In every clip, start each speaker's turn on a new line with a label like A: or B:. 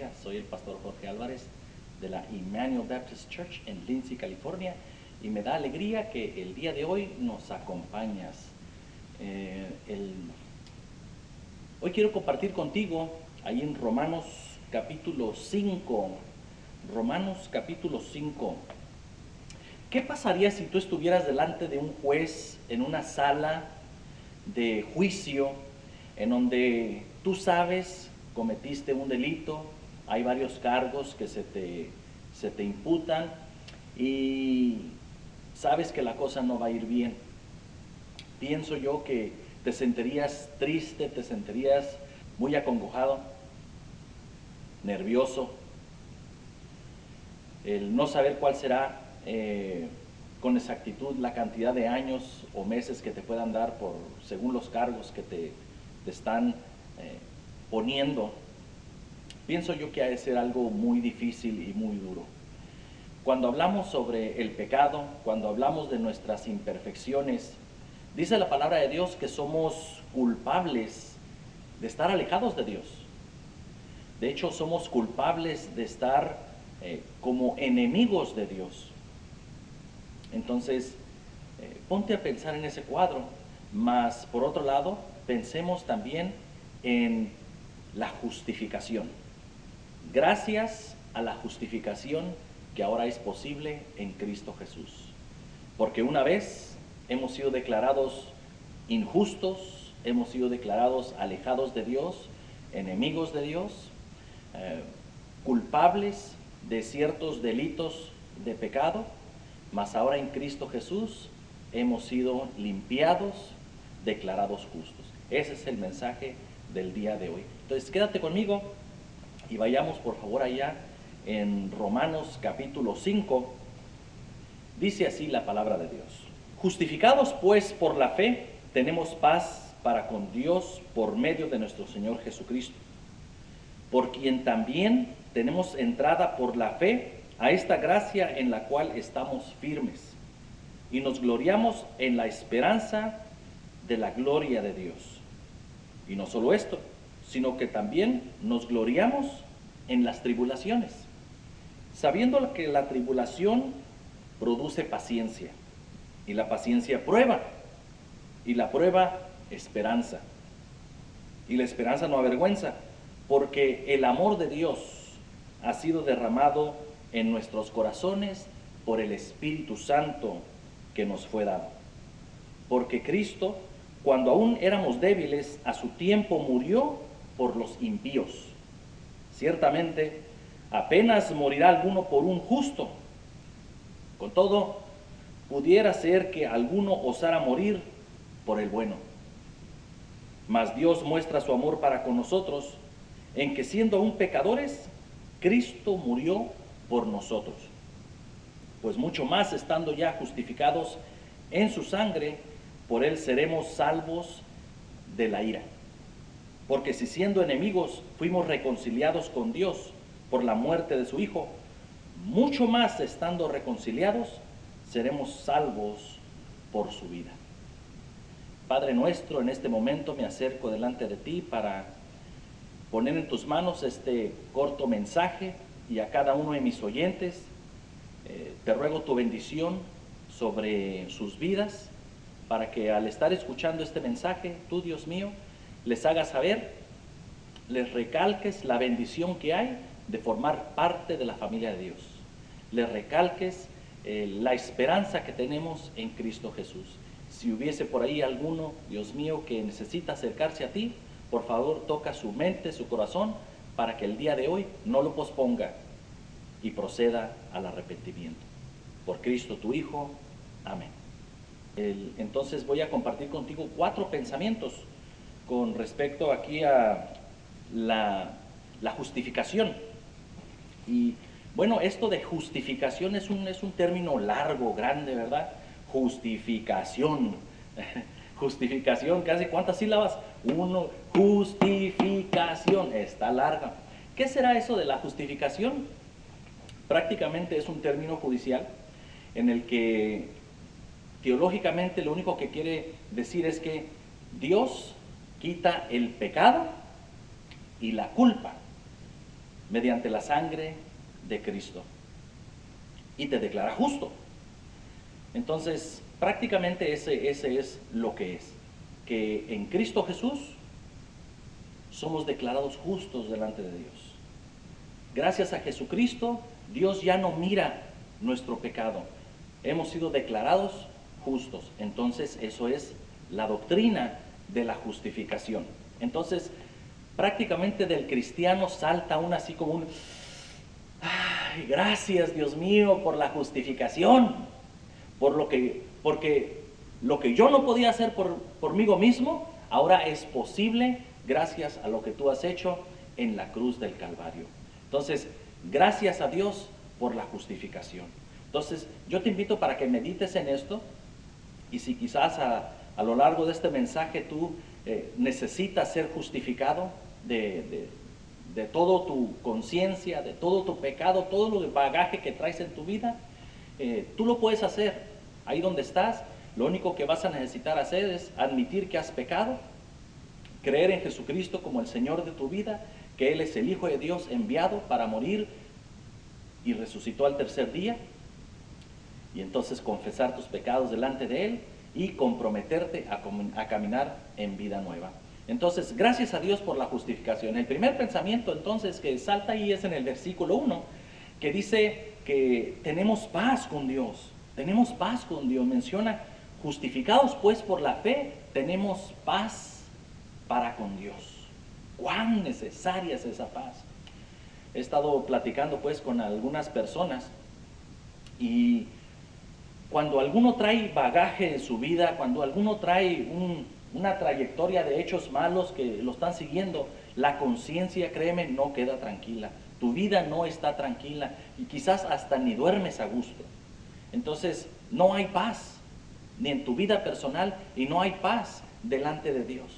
A: iglesia. Soy el pastor Jorge Álvarez de la Emmanuel Baptist Church en Lindsay, California, y me da alegría que el día de hoy nos acompañas. Hoy quiero compartir contigo ahí en Romanos capítulo 5. Romanos capítulo 5. ¿Qué pasaría si tú estuvieras delante de un juez en una sala de juicio en donde tú sabes cometiste un delito, hay varios cargos que se te imputan y sabes que la cosa no va a ir bien? Pienso yo que te sentirías triste, te sentirías muy acongojado, nervioso, el no saber cuál será con exactitud la cantidad de años o meses que te puedan dar según los cargos que te están poniendo. Pienso yo que ha de ser algo muy difícil y muy duro. Cuando hablamos sobre el pecado, cuando hablamos de nuestras imperfecciones, dice la palabra de Dios que somos culpables de estar alejados de Dios. De hecho, somos culpables de estar como enemigos de Dios. Entonces, ponte a pensar en ese cuadro, mas por otro lado, pensemos también en la justificación. Gracias a la justificación que ahora es posible en Cristo Jesús. Porque una vez hemos sido declarados injustos, hemos sido declarados alejados de Dios, enemigos de Dios, culpables de ciertos delitos de pecado, mas ahora en Cristo Jesús hemos sido limpiados, declarados justos. Ese es el mensaje del día de hoy. Entonces quédate conmigo y vayamos por favor allá en Romanos capítulo 5. Dice así la palabra de Dios: justificados pues por la fe, tenemos paz para con Dios por medio de nuestro Señor Jesucristo, por quien también tenemos entrada por la fe a esta gracia en la cual estamos firmes y nos gloriamos en la esperanza de la gloria de Dios. Y no solo esto, sino que también nos gloriamos en las tribulaciones, sabiendo que la tribulación produce paciencia, y la paciencia prueba, y la prueba esperanza, y la esperanza no avergüenza, porque el amor de Dios ha sido derramado en nuestros corazones por el Espíritu Santo que nos fue dado. Porque Cristo, cuando aún éramos débiles, a su tiempo murió por los impíos. Ciertamente, apenas morirá alguno por un justo. Con todo, pudiera ser que alguno osara morir por el bueno. Mas Dios muestra su amor para con nosotros, en que siendo aún pecadores, Cristo murió por nosotros. Pues mucho más, estando ya justificados en su sangre, por él seremos salvos de la ira. Porque si siendo enemigos fuimos reconciliados con Dios por la muerte de su Hijo, mucho más estando reconciliados seremos salvos por su vida. Padre nuestro, en este momento me acerco delante de ti para poner en tus manos este corto mensaje, y a cada uno de mis oyentes te ruego tu bendición sobre sus vidas, para que al estar escuchando este mensaje, tú, Dios mío, les hagas saber, les recalques la bendición que hay de formar parte de la familia de Dios. Les recalques la esperanza que tenemos en Cristo Jesús. Si hubiese por ahí alguno, Dios mío, que necesita acercarse a ti, por favor toca su mente, su corazón, para que el día de hoy no lo posponga y proceda al arrepentimiento. Por Cristo tu Hijo. Amén. Entonces voy a compartir contigo 4 pensamientos con respecto aquí a la justificación. Y bueno, esto de justificación es un término largo, grande, ¿verdad? Justificación. Justificación, casi ¿cuántas sílabas? 1, justificación, está larga. ¿Qué será eso de la justificación? Prácticamente es un término judicial en el que teológicamente lo único que quiere decir es que Dios quita el pecado y la culpa mediante la sangre de Cristo y te declara justo. Entonces, prácticamente ese es lo que es, que en Cristo Jesús somos declarados justos delante de Dios. Gracias a Jesucristo, Dios ya no mira nuestro pecado. Hemos sido declarados justos. Entonces, eso es la doctrina de la justificación. Entonces, prácticamente del cristiano salta aún así como un, ay, gracias Dios mío por la justificación, porque lo que yo no podía hacer por mí mismo, ahora es posible gracias a lo que tú has hecho en la cruz del Calvario. Entonces, gracias a Dios por la justificación. Entonces, yo te invito para que medites en esto, y si quizás a lo largo de este mensaje tú necesitas ser justificado de toda tu conciencia, de todo tu pecado, todo el bagaje que traes en tu vida, tú lo puedes hacer ahí donde estás. Lo único que vas a necesitar hacer es admitir que has pecado, creer en Jesucristo como el Señor de tu vida, que Él es el Hijo de Dios enviado para morir y resucitó al tercer día, y entonces confesar tus pecados delante de Él y comprometerte a caminar en vida nueva. Entonces, gracias a Dios por la justificación. El primer pensamiento entonces que salta ahí es en el versículo 1, que dice que tenemos paz con Dios. Tenemos paz con Dios. Menciona, justificados pues por la fe, tenemos paz para con Dios. ¿Cuán necesaria es esa paz? He estado platicando pues con algunas personas, y cuando alguno trae bagaje en su vida, cuando alguno trae una trayectoria de hechos malos que lo están siguiendo, la conciencia, créeme, no queda tranquila. Tu vida no está tranquila y quizás hasta ni duermes a gusto. Entonces, no hay paz, ni en tu vida personal, y no hay paz delante de Dios.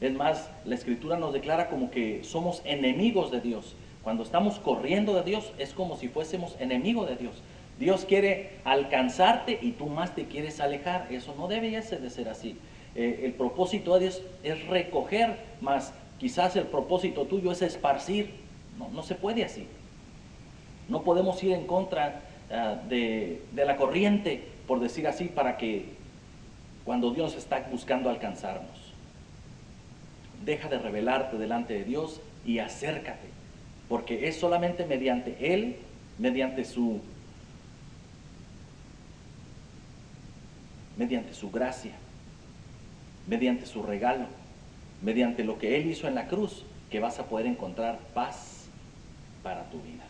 A: Es más, la Escritura nos declara como que somos enemigos de Dios. Cuando estamos corriendo de Dios, es como si fuésemos enemigos de Dios. Dios quiere alcanzarte y tú más te quieres alejar. Eso no debería de ser así. El propósito de Dios es recoger, más quizás el propósito tuyo es esparcir. No se puede así. No podemos ir en contra de la corriente, por decir así, para que cuando Dios está buscando alcanzarnos. Deja de rebelarte delante de Dios y acércate, porque es solamente mediante Él, mediante su gracia, mediante su regalo, mediante lo que Él hizo en la cruz, que vas a poder encontrar paz para tu vida.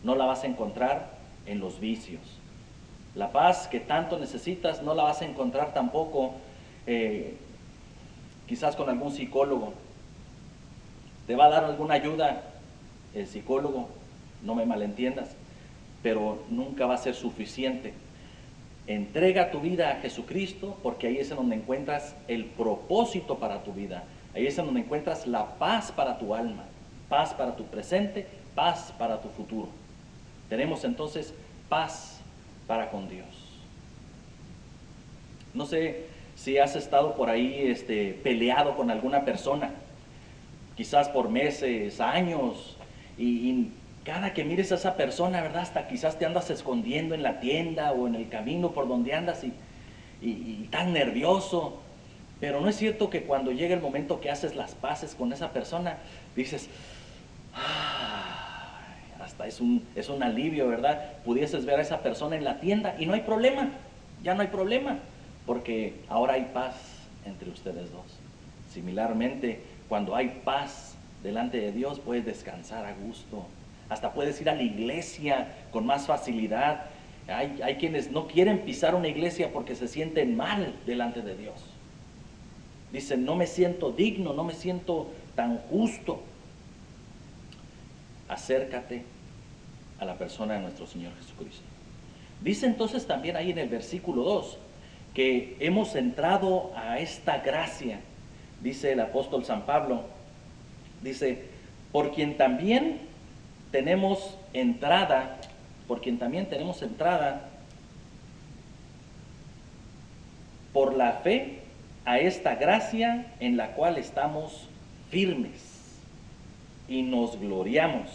A: No la vas a encontrar en los vicios. La paz que tanto necesitas no la vas a encontrar tampoco quizás con algún psicólogo. Te va a dar alguna ayuda el psicólogo, no me malentiendas, pero nunca va a ser suficiente. Entrega tu vida a Jesucristo, porque ahí es en donde encuentras el propósito para tu vida. Ahí es en donde encuentras la paz para tu alma, paz para tu presente, paz para tu futuro. Tenemos entonces paz para con Dios. No sé si has estado por ahí peleado con alguna persona, quizás por meses, años, y cada que mires a esa persona, ¿verdad? Hasta quizás te andas escondiendo en la tienda o en el camino por donde andas y tan nervioso. Pero no es cierto que cuando llega el momento que haces las paces con esa persona, dices, hasta es un alivio, ¿verdad? Pudieses ver a esa persona en la tienda y no hay problema, ya no hay problema, porque ahora hay paz entre ustedes dos. Similarmente, cuando hay paz delante de Dios, puedes descansar a gusto. Hasta puedes ir a la iglesia con más facilidad. Hay quienes no quieren pisar una iglesia porque se sienten mal delante de Dios. Dicen, no me siento digno, no me siento tan justo. Acércate a la persona de nuestro Señor Jesucristo. Dice entonces también ahí en el versículo 2 que hemos entrado a esta gracia. Dice el apóstol San Pablo, dice, por quien también tenemos entrada por la fe a esta gracia en la cual estamos firmes. y nos gloriamos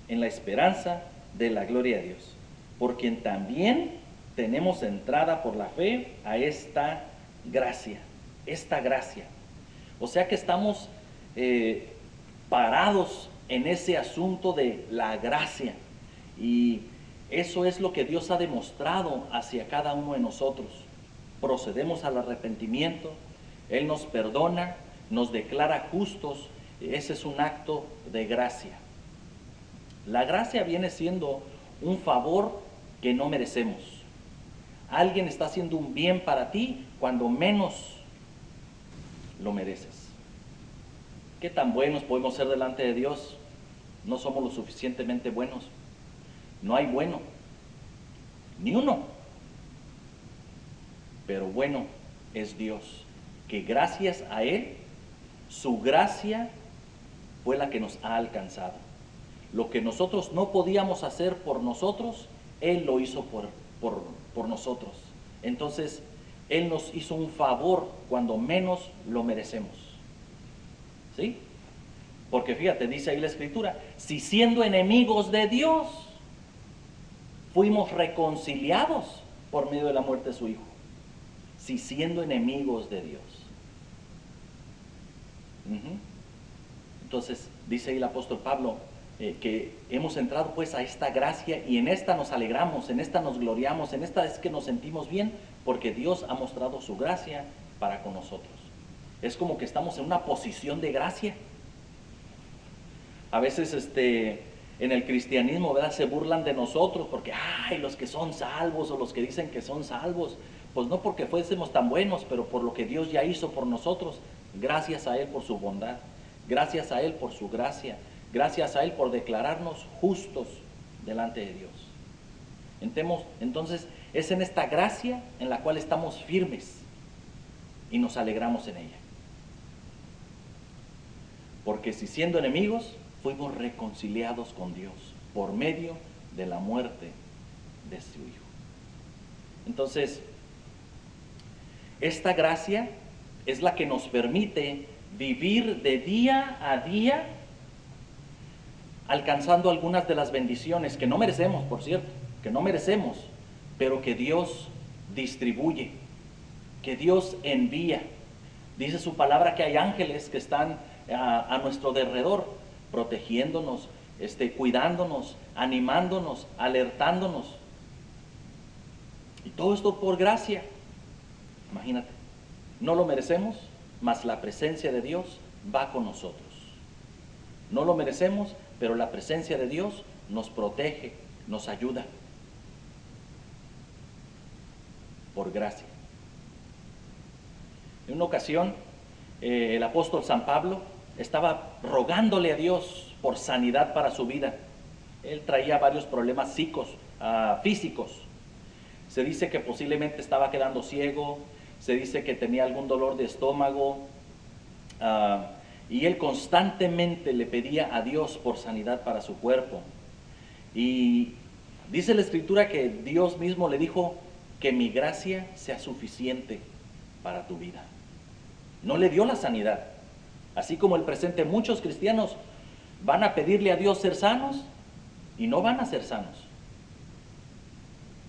A: en la esperanza de la gloria de Dios, por quien también tenemos entrada por la fe a esta gracia, esta gracia. O sea que estamos parados en ese asunto de la gracia, y eso es lo que Dios ha demostrado hacia cada uno de nosotros. Procedemos al arrepentimiento, Él nos perdona, nos declara justos. Ese es un acto de gracia. La gracia viene siendo un favor que no merecemos. Alguien está haciendo un bien para ti cuando menos lo mereces. ¿Qué tan buenos podemos ser delante de Dios? No somos lo suficientemente buenos. No hay bueno, ni uno. Pero bueno es Dios, que gracias a Él, su gracia fue la que nos ha alcanzado. Lo que nosotros no podíamos hacer por nosotros, Él lo hizo por nosotros. Entonces, Él nos hizo un favor cuando menos lo merecemos. ¿Sí? Porque fíjate, dice ahí la Escritura, si siendo enemigos de Dios, fuimos reconciliados por medio de la muerte de su Hijo. Si siendo enemigos de Dios. Entonces, dice ahí el apóstol Pablo, que hemos entrado pues a esta gracia y en esta nos alegramos, en esta nos gloriamos, en esta es que nos sentimos bien, porque Dios ha mostrado su gracia para con nosotros. Es como que estamos en una posición de gracia. A veces en el cristianismo, ¿verdad?, se burlan de nosotros porque, ay, los que son salvos o los que dicen que son salvos, pues no porque fuésemos tan buenos, pero por lo que Dios ya hizo por nosotros, gracias a Él por su bondad, gracias a Él por su gracia, gracias a Él por declararnos justos delante de Dios. Entonces, es en esta gracia en la cual estamos firmes y nos alegramos en ella. Porque si siendo enemigos, fuimos reconciliados con Dios por medio de la muerte de su Hijo. Entonces, esta gracia es la que nos permite vivir de día a día alcanzando algunas de las bendiciones que no merecemos, por cierto, que no merecemos, pero que Dios distribuye, que Dios envía. Dice su palabra que hay ángeles que están a nuestro derredor, protegiéndonos, cuidándonos, animándonos, alertándonos. Y todo esto por gracia. Imagínate, no lo merecemos, mas la presencia de Dios va con nosotros. No lo merecemos, pero la presencia de Dios nos protege, nos ayuda. Por gracia. En una ocasión, el apóstol San Pablo estaba rogándole a Dios por sanidad para su vida. Él traía varios problemas físicos. Se dice que posiblemente estaba quedando ciego, se dice que tenía algún dolor de estómago, y él constantemente le pedía a Dios por sanidad para su cuerpo. Y dice la Escritura que Dios mismo le dijo que mi gracia sea suficiente para tu vida. No le dio la sanidad. Así como el presente, muchos cristianos van a pedirle a Dios ser sanos y no van a ser sanos.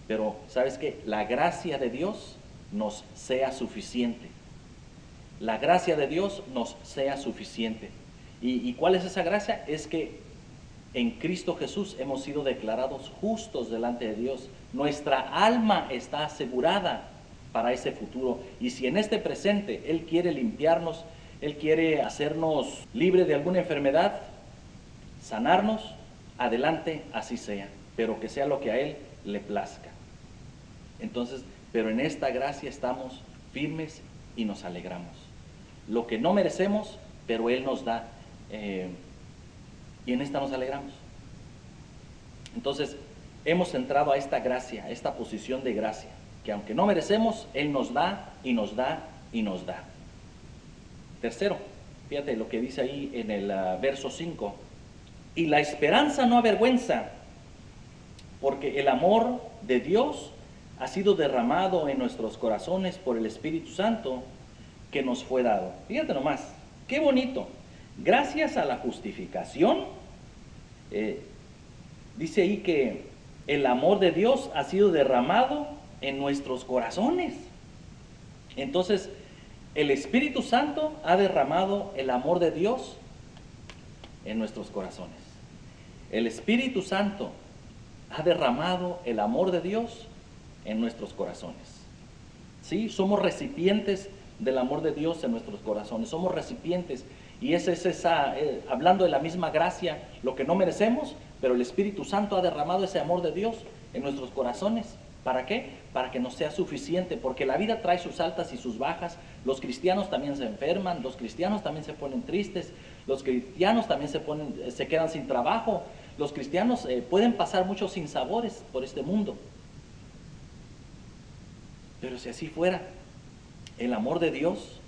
A: Pero, ¿sabes qué? La gracia de Dios nos sea suficiente. La gracia de Dios nos sea suficiente. ¿Y cuál es esa gracia? Es que en Cristo Jesús hemos sido declarados justos delante de Dios. Nuestra alma está asegurada para ese futuro. Y si en este presente Él quiere limpiarnos, Él quiere hacernos libres de alguna enfermedad, sanarnos, adelante, así sea. Pero que sea lo que a Él le plazca. Entonces, pero en esta gracia estamos firmes y nos alegramos. Lo que no merecemos, pero Él nos da, y en esta nos alegramos. Entonces, hemos entrado a esta gracia, a esta posición de gracia, que aunque no merecemos, Él nos da y nos da y nos da. Tercero, fíjate lo que dice ahí en el verso 5. Y la esperanza no avergüenza, porque el amor de Dios ha sido derramado en nuestros corazones por el Espíritu Santo que nos fue dado. Fíjate nomás, qué bonito. Gracias a la justificación, dice ahí que el amor de Dios ha sido derramado en nuestros corazones. Entonces, el Espíritu Santo ha derramado el amor de Dios en nuestros corazones. El Espíritu Santo ha derramado el amor de Dios en nuestros corazones. ¿Sí? Somos recipientes del amor de Dios en nuestros corazones. Somos recipientes. Y esa es hablando de la misma gracia, lo que no merecemos, pero el Espíritu Santo ha derramado ese amor de Dios en nuestros corazones. ¿Para qué? Para que nos sea suficiente, porque la vida trae sus altas y sus bajas. Los cristianos también se enferman, los cristianos también se ponen tristes, los cristianos también se quedan sin trabajo, los cristianos pueden pasar muchos sinsabores por este mundo. Pero si así fuera, el amor de Dios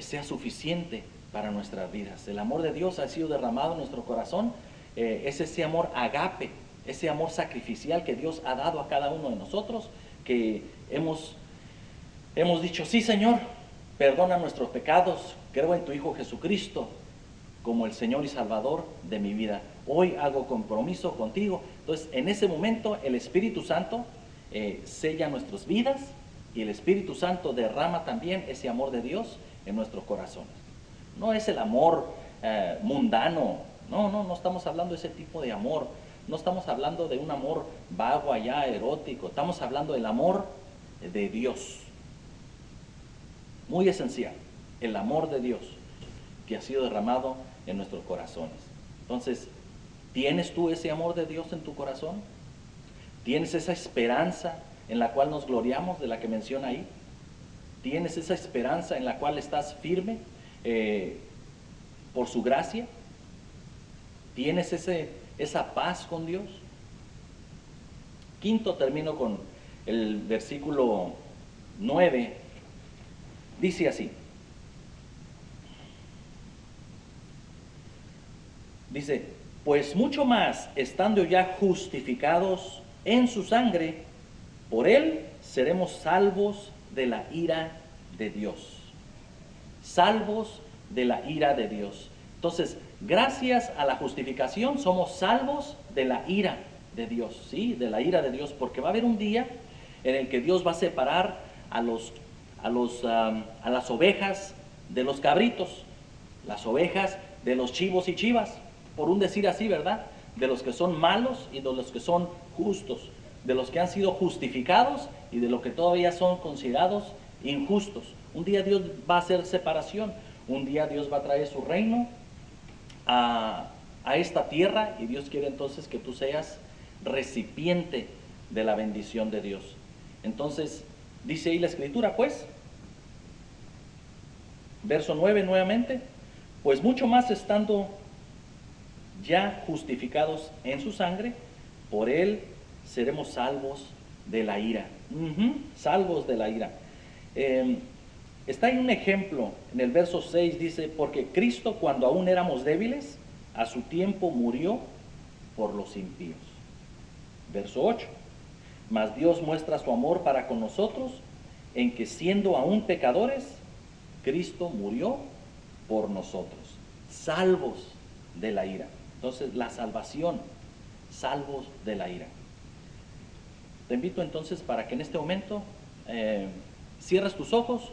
A: sea suficiente para nuestras vidas. El amor de Dios ha sido derramado en nuestro corazón, es ese amor agape, ese amor sacrificial que Dios ha dado a cada uno de nosotros, que hemos dicho, sí Señor, perdona nuestros pecados, creo en tu Hijo Jesucristo como el Señor y Salvador de mi vida. Hoy hago compromiso contigo. Entonces, en ese momento, el Espíritu Santo sella nuestras vidas y el Espíritu Santo derrama también ese amor de Dios en nuestros corazones. No es el amor mundano, no estamos hablando de ese tipo de amor. No estamos hablando de un amor vago allá, erótico. Estamos hablando del amor de Dios. Muy esencial, el amor de Dios que ha sido derramado en nuestros corazones. Entonces, ¿tienes tú ese amor de Dios en tu corazón? ¿Tienes esa esperanza en la cual nos gloriamos, de la que menciona ahí? ¿Tienes esa esperanza en la cual estás firme por su gracia? ¿Tienes esa paz con Dios? Quinto, termino con el versículo 9. Dice así. Dice, pues mucho más, estando ya justificados en su sangre, por él seremos salvos de la ira de Dios. Salvos de la ira de Dios. Entonces, gracias a la justificación somos salvos de la ira de Dios, ¿sí? De la ira de Dios, porque va a haber un día en el que Dios va a separar a las ovejas de los cabritos, las ovejas de los chivos y chivas, por un decir así, ¿verdad? De los que son malos y de los que son justos, de los que han sido justificados y de los que todavía son considerados injustos. Un día Dios va a hacer separación, un día Dios va a traer su reino a esta tierra y Dios quiere entonces que tú seas recipiente de la bendición de Dios. Entonces, dice ahí la Escritura, pues, verso 9 nuevamente, pues mucho más estando ya justificados en su sangre, por él seremos salvos de la ira. Salvos de la ira. Está ahí un ejemplo, en el verso 6 dice, porque Cristo cuando aún éramos débiles, a su tiempo murió por los impíos. Verso 8, mas Dios muestra su amor para con nosotros, en que siendo aún pecadores, Cristo murió por nosotros, salvos de la ira. Entonces, la salvación, salvos de la ira. Te invito entonces para que en este momento cierres tus ojos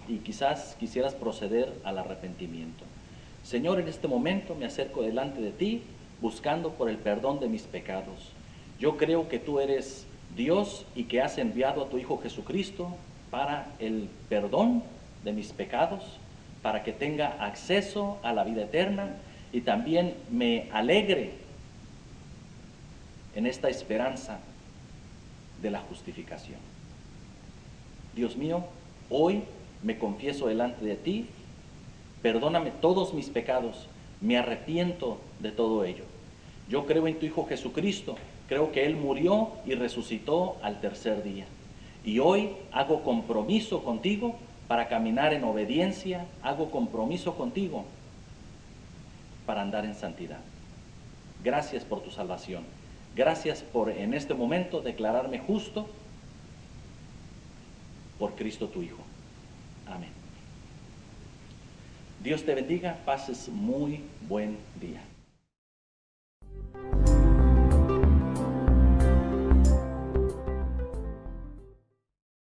A: y quizás quisieras proceder al arrepentimiento. Señor, en este momento me acerco delante de ti, buscando por el perdón de mis pecados. Yo creo que tú eres Dios y que has enviado a tu Hijo Jesucristo para el perdón de mis pecados, para que tenga acceso a la vida eterna y también me alegre en esta esperanza de la justificación. Dios mío, hoy me confieso delante de ti, perdóname todos mis pecados, me arrepiento de todo ello. Yo creo en tu Hijo Jesucristo, creo que Él murió y resucitó al tercer día. Y hoy hago compromiso contigo para caminar en obediencia, hago compromiso contigo para andar en santidad. Gracias por tu salvación. Gracias por en este momento declararme justo por Cristo tu Hijo. Amén. Dios te bendiga, pases muy buen día.